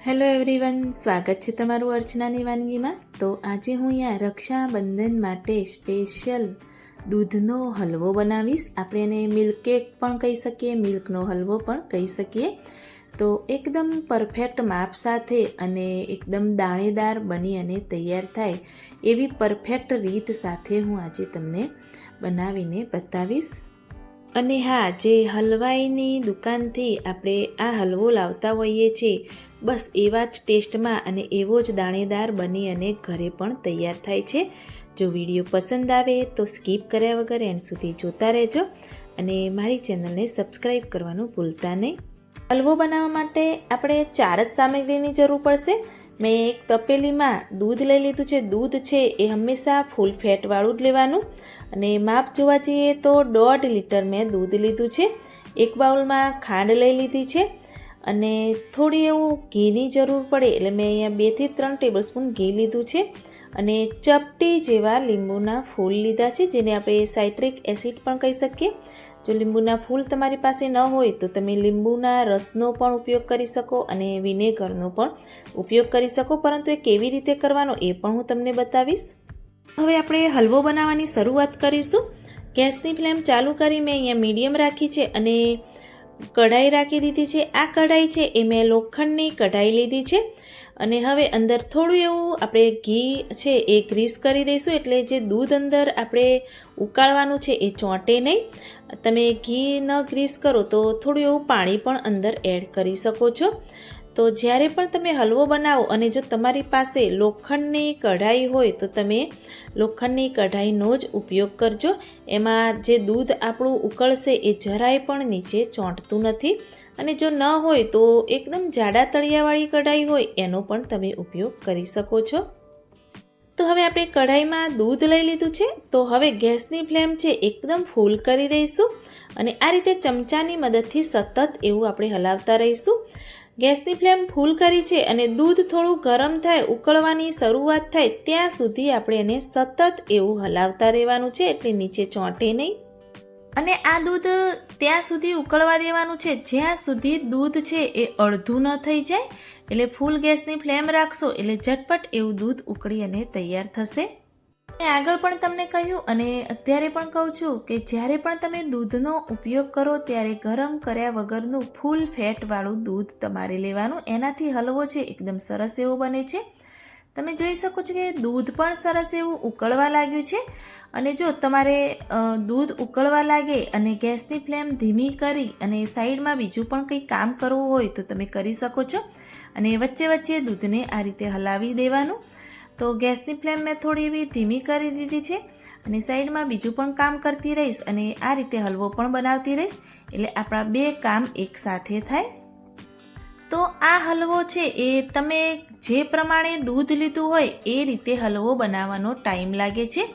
Hello everyone, સ્વાગત છે તમારું અર્ચનાની વાનગીમાં। તો આજે હું અહીંયા રક્ષાબંધન માટે સ્પેશિયલ દૂધનો હલવો બનાવીશ। આપણે એને મિલ્ક કેક પણ કહી શકીએ, મિલ્કનો હલવો પણ કહી શકીએ। તો એકદમ પરફેક્ટ માપ સાથે અને એકદમ દાણેદાર બની અને તૈયાર થાય એવી પરફેક્ટ રીત સાથે હું આજે તમને બનાવીને બતાવીશ। અને હા, જે હલવાઈની દુકાનથી આપણે આ હલવો લાવતા હોઈએ છીએ, બસ એવા જ ટેસ્ટમાં અને એવો જ દાણેદાર બની અને ઘરે પણ તૈયાર થાય છે। જો વિડીયો પસંદ આવે તો સ્કીપ કર્યા વગર એન્ડ સુધી જોતા રહેજો અને મારી ચેનલને સબસ્ક્રાઈબ કરવાનું ભૂલતા નહીં। હલવો બનાવવા માટે આપણે 4 જ સામગ્રીની જરૂર પડશે। મેં એક તપેલીમાં દૂધ લઈ લીધું છે। દૂધ છે એ હંમેશા ફૂલ ફેટવાળું જ લેવાનું અને માપ જોવા જઈએ તો 1.5 લીટર મેં દૂધ લીધું છે। એક બાઉલમાં ખાંડ લઈ લીધી છે અને થોડી એવું ઘીની જરૂર પડે એટલે મેં અહીંયા 2 થી 3 ટેબલસ્પૂન ઘી લીધું છે અને ચપટી જેવા લીંબુના ફૂલ લીધા છે, જેને આપણે સાઇટ્રિક એસિડ પણ કહી શકીએ। જો લીંબુના ફૂલ તમારી પાસે ન હોય તો તમે લીંબુના રસનો પણ ઉપયોગ કરી શકો અને વિનેગરનો પણ ઉપયોગ કરી શકો, પરંતુ એ કેવી રીતે કરવાનો એ પણ હું તમને બતાવીશ। હવે આપણે હલવો બનાવવાની શરૂઆત કરીશું। ગેસની ફ્લેમ ચાલુ કરી મેં અહીંયા મીડિયમ રાખી છે અને કઢાઈ રાખી દીધી છે। આ કઢાઈ છે એ મેં લોખંડની કઢાઈ લીધી છે અને હવે અંદર થોડું એવું આપણે ઘી છે એ ગ્રીસ કરી દઈશું, એટલે જે દૂધ અંદર આપણે ઉકાળવાનું છે એ ચોંટે નહીં। તમે ઘી ન ગ્રીસ કરો તો થોડું એવું પાણી પણ અંદર એડ કરી શકો છો। તો જ્યારે પણ તમે હલવો બનાવો અને જો તમારી પાસે લોખંડની કઢાઈ હોય તો તમે લોખંડની કઢાઈનો જ ઉપયોગ કરજો। એમાં જે દૂધ આપણું ઉકળશે એ જરાય પણ નીચે ચોંટતું નથી। અને જો ન હોય તો એકદમ જાડા તળિયાવાળી કઢાઈ હોય એનો પણ તમે ઉપયોગ કરી શકો છો। તો હવે આપણે કઢાઈમાં દૂધ લઈ લીધું છે, તો હવે ગેસની ફ્લેમ છે એકદમ ફૂલ કરી દઈશું અને આ રીતે ચમચાની મદદથી સતત એવું આપણે હલાવતા રહીશું। ગેસની ફ્લેમ ફૂલ કરી છે અને દૂધ થોડું ગરમ થાય, ઉકળવાની શરૂઆત થાય ત્યાં સુધી આપણે એને સતત એવું હલાવતા રહેવાનું છે, એટલે નીચે ચોંટે નહીં। અને આ દૂધ ત્યાં સુધી ઉકળવા દેવાનું છે જ્યાં સુધી દૂધ છે એ અડધું ન થઈ જાય। એટલે ફૂલ ગેસની ફ્લેમ રાખશો એટલે ઝટપટ એવું દૂધ ઉકળી અને તૈયાર થશે। મેં આગળ પણ તમને કહ્યું અને અત્યારે પણ કહું છું કે જ્યારે પણ તમે દૂધનો ઉપયોગ કરો ત્યારે ગરમ કર્યા વગરનું ફૂલ ફેટવાળું દૂધ તમારે લેવાનું, એનાથી હલવો છે એકદમ સરસ એવો બને છે। તમે જોઈ શકો છો કે દૂધ પણ સરસ એવું ઉકળવા લાગ્યું છે અને જો તમારે દૂધ ઉકળવા લાગે અને ગેસની ફ્લેમ ધીમી કરી અને સાઈડમાં બીજું પણ કંઈ કામ કરવું હોય તો તમે કરી શકો છો અને વચ્ચે વચ્ચે દૂધને આ રીતે હલાવી દેવાનું। તો ગેસની ફ્લેમ મેં થોડી એવી ધીમી કરી દીધી છે અને સાઈડમાં બીજું પણ કામ કરતી રહીશ અને આ રીતે હલવો પણ બનાવતી રહીશ, એટલે આપણા 2 કામ એકસાથે થાય। તો આ હલવો છે એ તમે જે પ્રમાણે દૂધ લીધું હોય એ રીતે હલવો બનાવવાનો ટાઈમ લાગે છે।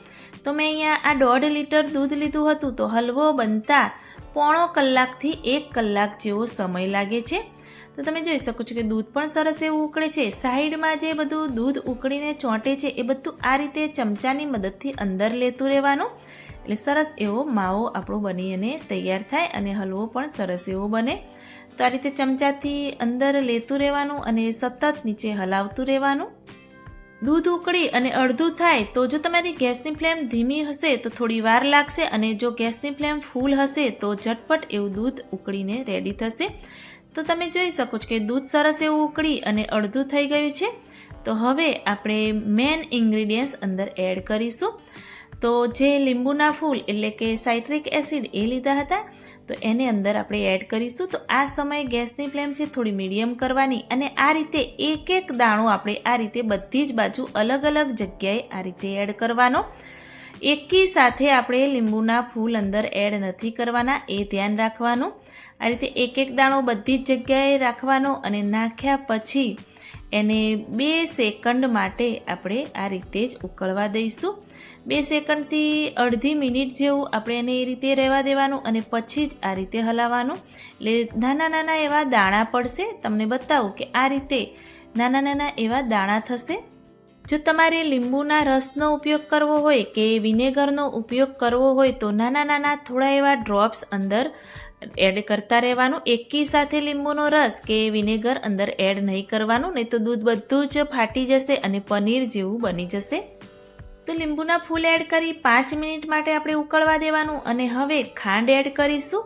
તો મેં અહીંયા આ 1.5 લીટર દૂધ લીધું હતું, તો હલવો બનતા પોણો કલાકથી 1 કલાક જેવો સમય લાગે છે। તો તમે જોઈ શકો છો કે દૂધ પણ સરસ એવું ઉકળે છે। સાઈડમાં જે બધું દૂધ ઉકળીને ચોંટે છે એ બધું આ રીતે ચમચાની મદદથી અંદર લેતું રહેવાનું, એટલે સરસ એવો માવો આપણો બની અને તૈયાર થાય અને હલવો પણ સરસ એવો બને। તો આ રીતે ચમચાથી અંદર લેતું રહેવાનું અને સતત નીચે હલાવતું રહેવાનું। દૂધ ઉકળી અને અડધું થાય તો જો તમારી ગેસની ફ્લેમ ધીમી હશે તો થોડી વાર લાગશે અને જો ગેસની ફ્લેમ ફૂલ હશે તો ઝટપટ એવું દૂધ ઉકળીને રેડી થશે। તો તમે જોઈ શકો છો કે દૂધ સરસ એવું ઉકળી અને અડધું થઈ ગયું છે। તો હવે આપણે મેઇન ઇન્ગ્રીડિયન્ટ્સ અંદર એડ કરીશું। તો જે લીંબુના ફૂલ એટલે કે સાઇટ્રિક એસિડ એ લીધા હતા, તો એને અંદર આપણે એડ કરીશું। તો આ સમયે ગેસની ફ્લેમ છે થોડી મીડિયમ કરવાની અને આ રીતે એક એક દાણો આપણે આ રીતે બધી જ બાજુ અલગ અલગ જગ્યાએ આ રીતે એડ કરવાનો। એકી સાથે આપણે લીંબુના ફૂલ અંદર એડ નથી કરવાના, એ ધ્યાન રાખવાનું। આ રીતે એક એક દાણો બધી જ જગ્યાએ રાખવાનો અને નાખ્યા પછી એને 2 સેકન્ડ માટે આપણે આ રીતે જ ઉકળવા દઈશું। 2 સેકન્ડથી અડધી મિનિટ જેવું આપણે એને એ રીતે રહેવા દેવાનું અને પછી જ આ રીતે હલાવવાનું, એટલે નાના નાના એવા દાણા પડશે। તમને બતાવું કે આ રીતે નાના નાના એવા દાણા થશે। જો તમારે લીંબુના રસનો ઉપયોગ કરવો હોય કે વિનેગરનો ઉપયોગ કરવો હોય તો નાના નાના થોડા એવા ડ્રોપ્સ અંદર એડ કરતા રહેવાનું. એકી સાથે લીંબુનો રસ કે વિનેગર અંદર એડ નહીં કરવાનું, નહીં તો દૂધ બધું જ ફાટી જશે અને પનીર જેવું બની જશે. તો લીંબુના ફૂલ એડ કરી 5 મિનિટ માટે આપણે ઉકળવા દેવાનું અને હવે ખાંડ એડ કરીશું.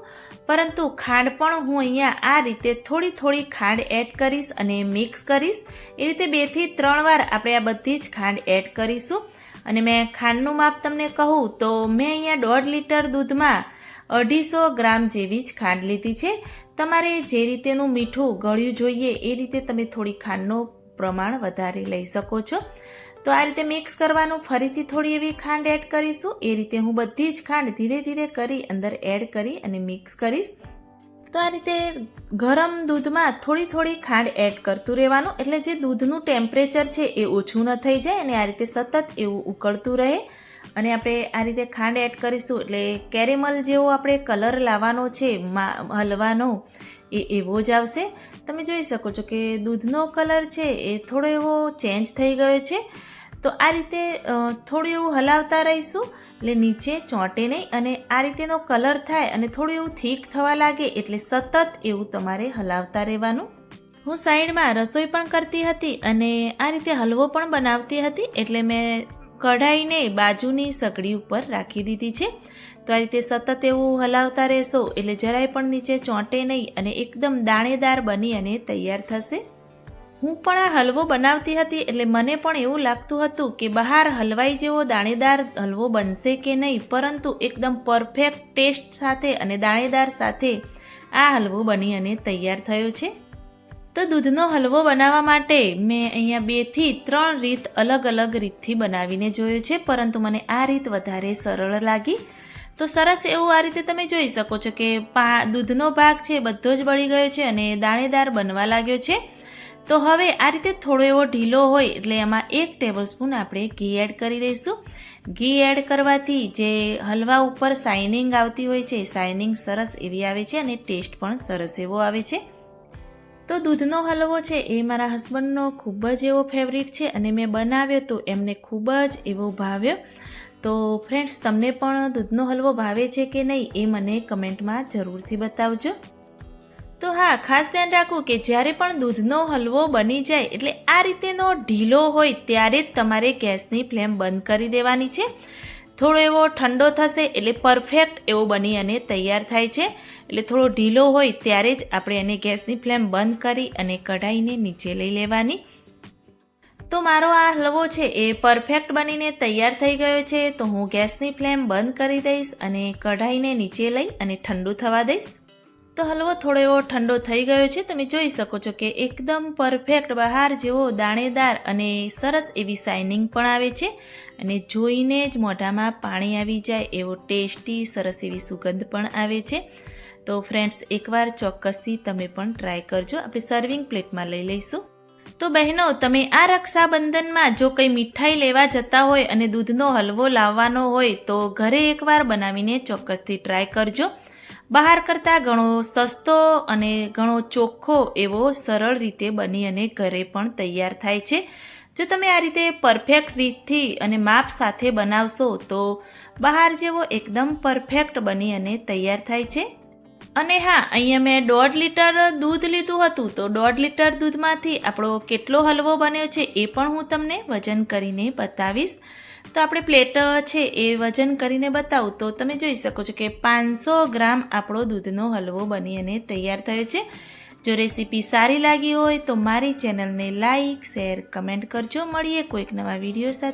પરંતુ ખાંડ પણ હું અહીંયા આ રીતે થોડી ખાંડ એડ કરીશ અને મિક્સ કરીશ. એ રીતે 2 થી 3 વાર આપણે આ બધી જ ખાંડ એડ કરીશું. અને મેં ખાંડનું માપ તમને કહું તો મેં અહીંયા 1.5 લીટર દૂધમાં 250 ગ્રામ જેવી જ ખાંડ લીધી છે. તમારે જે રીતેનું મીઠું ગળ્યું જોઈએ એ રીતે તમે થોડી ખાંડનું પ્રમાણ વધારે લઈ શકો છો. તો આ રીતે મિક્સ કરવાનું. ફરીથી થોડી એવી ખાંડ એડ કરીશું. એ રીતે હું બધી જ ખાંડ ધીરે ધીરે કરી અંદર એડ કરી અને મિક્સ કરીશ. તો આ રીતે ગરમ દૂધમાં થોડી ખાંડ એડ કરતું રહેવાનું, એટલે જે દૂધનું ટેમ્પરેચર છે એ ઓછું ન થઈ જાય અને આ રીતે સતત એવું ઉકળતું રહે. અને આપણે આ રીતે ખાંડ એડ કરીશું એટલે કેરેમલ જેવો આપણે કલર લાવવાનો છે હલવાનો એ એવો જ આવશે. તમે જોઈ શકો છો કે દૂધનો કલર છે એ થોડો એવો ચેન્જ થઈ ગયો છે. તો આ રીતે થોડું એવું હલાવતા રહીશું એટલે નીચે ચોંટે નહીં. અને આ રીતેનો કલર થાય અને થોડું એવું થીક થવા લાગે એટલે સતત એવું તમારે હલાવતા રહેવાનું. હું સાઈડમાં રસોઈ પણ કરતી હતી અને આ રીતે હલવો પણ બનાવતી હતી, એટલે મેં કઢાઈને બાજુની સગડી ઉપર રાખી દીધી છે. તો આ રીતે સતત એવું હલાવતા રહેશો એટલે જરાય પણ નીચે ચોંટે નહીં અને એકદમ દાણેદાર બની અને તૈયાર થશે. હું પણ આ હલવો બનાવતી હતી એટલે મને પણ એવું લાગતું હતું કે બહાર હલવાઈ જેવો દાણેદાર હલવો બનશે કે નહીં, પરંતુ એકદમ પરફેક્ટ ટેસ્ટ સાથે અને દાણેદાર સાથે આ હલવો બની અને તૈયાર થયો છે. તો દૂધનો હલવો બનાવવા માટે મેં અહીંયા 2 થી 3 રીત અલગ રીતથી બનાવીને જોયો છે, પરંતુ મને આ રીત વધારે સરળ લાગી. તો સરસ એવું આ રીતે તમે જોઈ શકો છો કે દૂધનો ભાગ છે બધો જ બળી ગયો છે અને દાણેદાર બનવા લાગ્યો છે. તો હવે આ રીતે થોડો એવો ઢીલો હોય એટલે એમાં 1 ટેબલસ્પૂન આપણે ઘી એડ કરી દઈશું. ઘી એડ કરવાથી જે હલવા ઉપર શાઇનિંગ આવતી હોય છે, શાઇનિંગ સરસ એવી આવે છે અને ટેસ્ટ પણ સરસ એવો આવે છે. તો દૂધનો હલવો છે એ મારા હસબન્ડનો ખૂબ જ એવો ફેવરિટ છે અને મેં બનાવ્યો તો એમને ખૂબ જ એવો ભાવ્યો. તો ફ્રેન્ડ્સ, તમને પણ દૂધનો હલવો ભાવે છે કે નહીં એ મને કમેન્ટમાં જરૂરથી બતાવજો. તો હા, ખાસ ધ્યાન રાખવું કે જ્યારે પણ દૂધનો હલવો બની જાય એટલે આ રીતેનો ઢીલો હોય ત્યારે જ તમારે ગેસની ફ્લેમ બંધ કરી દેવાની છે. થોડો એવો ઠંડો થશે એટલે પરફેક્ટ એવો બની અને તૈયાર થાય છે. એટલે થોડો ઢીલો હોય ત્યારે જ આપણે એને ગેસની ફ્લેમ બંધ કરી અને કઢાઈને નીચે લઈ લેવાની. તો મારો આ હલવો છે એ પરફેક્ટ બનીને તૈયાર થઈ ગયો છે. તો હું ગેસની ફ્લેમ બંધ કરી દઈશ અને કઢાઈને નીચે લઈ અને ઠંડુ થવા દઈશ. તો હલવો થોડો એવો ઠંડો થઈ ગયો છે. તમે જોઈ શકો છો કે એકદમ પરફેક્ટ બહાર જેવો દાણેદાર અને સરસ એવી શાઇનિંગ પણ આવે છે અને જોઈને જ મોઢામાં પાણી આવી જાય એવો ટેસ્ટી સરસ એવી સુગંધ પણ આવે છે. તો ફ્રેન્ડ્સ, એકવાર ચોક્કસથી તમે પણ ટ્રાય કરજો. આપણે સર્વિંગ પ્લેટમાં લઈ લઈશું. તો બહેનો, તમે આ રક્ષાબંધનમાં જો કંઈ મીઠાઈ લેવા જતા હોય અને દૂધનો હલવો લાવવાનો હોય તો ઘરે એકવાર બનાવીને ચોક્કસથી ટ્રાય કરજો. બહાર કરતાં ઘણો સસ્તો અને ઘણો ચોખ્ખો એવો સરળ રીતે બની અને ઘરે પણ તૈયાર થાય છે. જો તમે આ રીતે પરફેક્ટ રીતથી અને માપ સાથે બનાવશો તો બહાર જેવો એકદમ પરફેક્ટ બની અને તૈયાર થાય છે. અને હા, અહીંયા મેં 1.5 લીટર દૂધ લીધું હતું. તો 1.5 લીટર દૂધમાંથી આપણો કેટલો હલવો બન્યો છે એ પણ હું તમને વજન કરીને બતાવીશ. તો આપણે પ્લેટ છે એ વજન કરીને બતાવું તો તમે જોઈ શકો છો કે 500 ગ્રામ આપણો દૂધનો હલવો બની અને તૈયાર થયો છે. જો રેસીપી સારી લાગી હોય તો મારી ચેનલને લાઈક, શેર, કમેન્ટ કરજો. મળીએ કોઈક નવા વિડીયો સાથે.